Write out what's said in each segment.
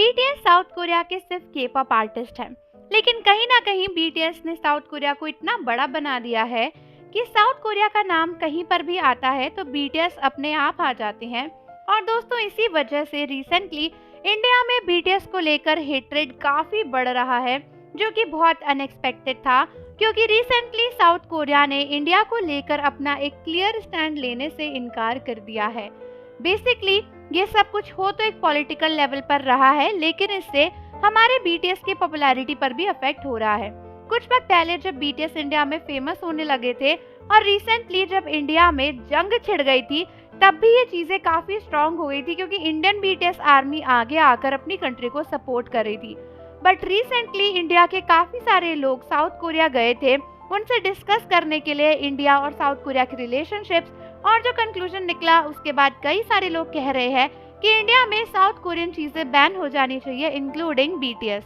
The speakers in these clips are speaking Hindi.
बीटीएस साउथ कोरिया के सिर्फ के पॉप आर्टिस्ट हैं, लेकिन कहीं ना कहीं बीटीएस ने साउथ कोरिया को इतना बड़ा बना दिया है कि साउथ कोरिया का नाम कहीं पर भी आता है तो बीटीएस अपने आप आ जाते हैं। और दोस्तों, इसी वजह से रिसेंटली इंडिया में बीटीएस को लेकर हेट्रेड काफी बढ़ रहा है, जो कि बहुत अनएक्सपेक्टेड था, क्योंकि रिसेंटली साउथ कोरिया ने इंडिया को लेकर अपना एक क्लियर स्टैंड लेने से इनकार कर दिया है। बेसिकली ये सब कुछ हो तो एक पॉलिटिकल लेवल पर रहा है, लेकिन इससे हमारे बीटीएस की पॉपुलैरिटी पर भी अफेक्ट हो रहा है। कुछ वक्त पहले जब बीटीएस इंडिया में फेमस होने लगे थे और रिसेंटली जब इंडिया में जंग छिड़ गई थी, तब भी ये चीजें काफी स्ट्रांग हो गई थी, क्योंकि इंडियन बीटीएस आर्मी आगे आकर अपनी कंट्री को सपोर्ट कर रही थी। बट रिसेंटली इंडिया के काफी सारे लोग साउथ कोरिया गए थे उनसे डिस्कस करने के लिए इंडिया और साउथ कोरिया की रिलेशनशिप्स, और जो कंक्लूजन निकला उसके बाद कई सारे लोग कह रहे हैं कि इंडिया में साउथ कोरियन चीजें बैन हो जानी चाहिए, इंक्लूडिंग बीटीएस।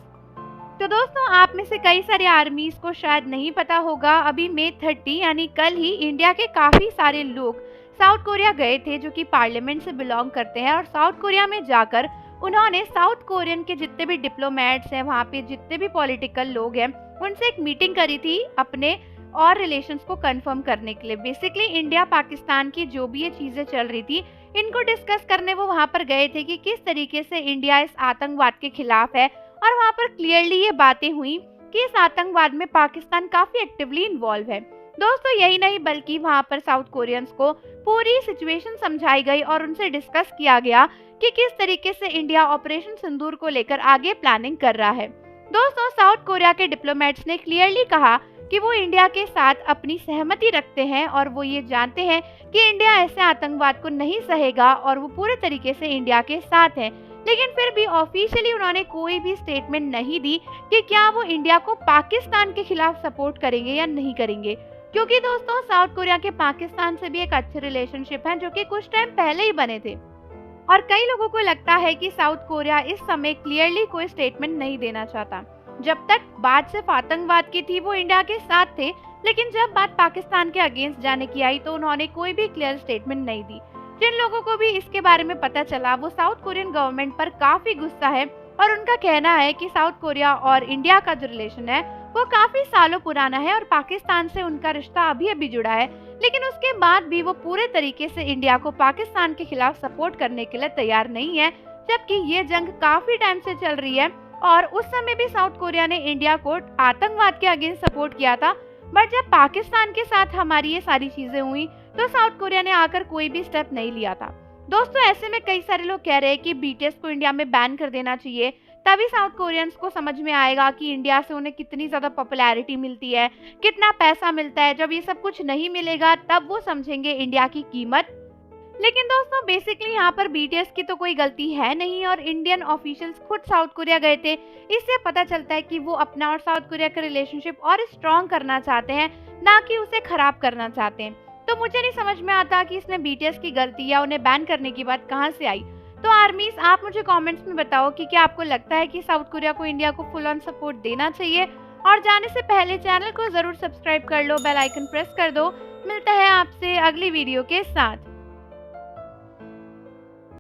तो दोस्तों, आप में से कई सारे आर्मीज को शायद नहीं पता होगा, अभी मई 30 यानी कल ही इंडिया के काफी सारे लोग साउथ कोरिया गए थे जो कि पार्लियामेंट से बिलोंग करते हैं, और साउथ कोरिया में जाकर उन्होंने साउथ कोरियन के जितने भी डिप्लोमेट्स हैं, वहाँ पे जितने भी पॉलिटिकल लोग हैं, उनसे एक मीटिंग करी थी अपने और रिलेशंस को कंफर्म करने के लिए। बेसिकली इंडिया पाकिस्तान की जो भी ये चीजें चल रही थी, इनको डिस्कस करने वो वहाँ पर गए थे कि किस तरीके से इंडिया इस आतंकवाद के खिलाफ है, और वहाँ पर क्लियरली ये बातें हुई कि इस आतंकवाद में पाकिस्तान काफी एक्टिवली इन्वॉल्व है। दोस्तों, यही नहीं बल्कि वहाँ पर साउथ कोरियंस को पूरी सिचुएशन समझाई गई और उनसे डिस्कस किया गया कि किस तरीके से इंडिया ऑपरेशन सिंदूर को लेकर आगे प्लानिंग कर रहा है। दोस्तों, साउथ कोरिया के डिप्लोमेट्स ने क्लियरली कहा कि वो इंडिया के साथ अपनी सहमति रखते हैं, और वो ये जानते हैं कि इंडिया ऐसे आतंकवाद को नहीं सहेगा, और वो पूरे तरीके से इंडिया के साथ हैं। लेकिन फिर भी ऑफिशियली उन्होंने कोई भी स्टेटमेंट नहीं दी कि क्या वो इंडिया को पाकिस्तान के खिलाफ सपोर्ट करेंगे या नहीं करेंगे, क्योंकि दोस्तों साउथ कोरिया के पाकिस्तान से भी एक अच्छे रिलेशनशिप है जो कि कुछ टाइम पहले ही बने थे। और कई लोगों को लगता है कि साउथ कोरिया इस समय क्लियरली कोई स्टेटमेंट नहीं देना चाहता। जब तक बात सिर्फ आतंकवाद की थी वो इंडिया के साथ थे, लेकिन जब बात पाकिस्तान के अगेंस्ट जाने की आई तो उन्होंने कोई भी क्लियर स्टेटमेंट नहीं दी। जिन लोगों को भी इसके बारे में पता चला वो साउथ कोरियन गवर्नमेंट पर काफी गुस्सा है, और उनका कहना है कि साउथ कोरिया और इंडिया का जो रिलेशन है वो काफी सालों पुराना है और पाकिस्तान से उनका रिश्ता अभी अभी जुड़ा है, लेकिन उसके बाद भी वो पूरे तरीके से इंडिया को पाकिस्तान के खिलाफ सपोर्ट करने के लिए तैयार नहीं है, जबकि ये जंग काफी टाइम से चल रही है। और उस समय भी साउथ कोरिया ने इंडिया को आतंकवाद के अगेंस्ट सपोर्ट किया था, बट जब पाकिस्तान के साथ हमारी ये सारी चीजें हुई तो साउथ कोरिया ने आकर कोई भी स्टेप नहीं लिया था। दोस्तों, ऐसे में कई सारे लोग कह रहे हैं कि बीटीएस को इंडिया में बैन कर देना चाहिए, तभी साउथ कोरियंस को समझ में आएगा कि इंडिया से उन्हें कितनी ज्यादा पॉपुलैरिटी मिलती है, कितना पैसा मिलता है। जब ये सब कुछ नहीं मिलेगा तब वो समझेंगे इंडिया की कीमत। लेकिन दोस्तों, बेसिकली यहाँ पर बीटीएस की तो कोई गलती है नहीं, और इंडियन ऑफिशियल्स खुद साउथ कोरिया गए थे। इससे पता चलता है कि वो अपना और साउथ कोरिया का रिलेशनशिप और स्ट्रॉन्ग करना चाहते हैं, ना कि उसे खराब करना चाहते हैं। तो मुझे नहीं समझ में आता कि इसमें बीटीएस की गलती या उन्हें बैन करने की बात कहाँ से आई। तो आर्मीज, आप मुझे कमेंट्स में बताओ कि क्या आपको लगता है कि साउथ कोरिया को इंडिया को फुल ऑन सपोर्ट देना चाहिए। और जाने से पहले चैनल को जरूर सब्सक्राइब कर लो, बेल आइकन प्रेस कर दो। मिलता है आपसे अगली वीडियो के साथ।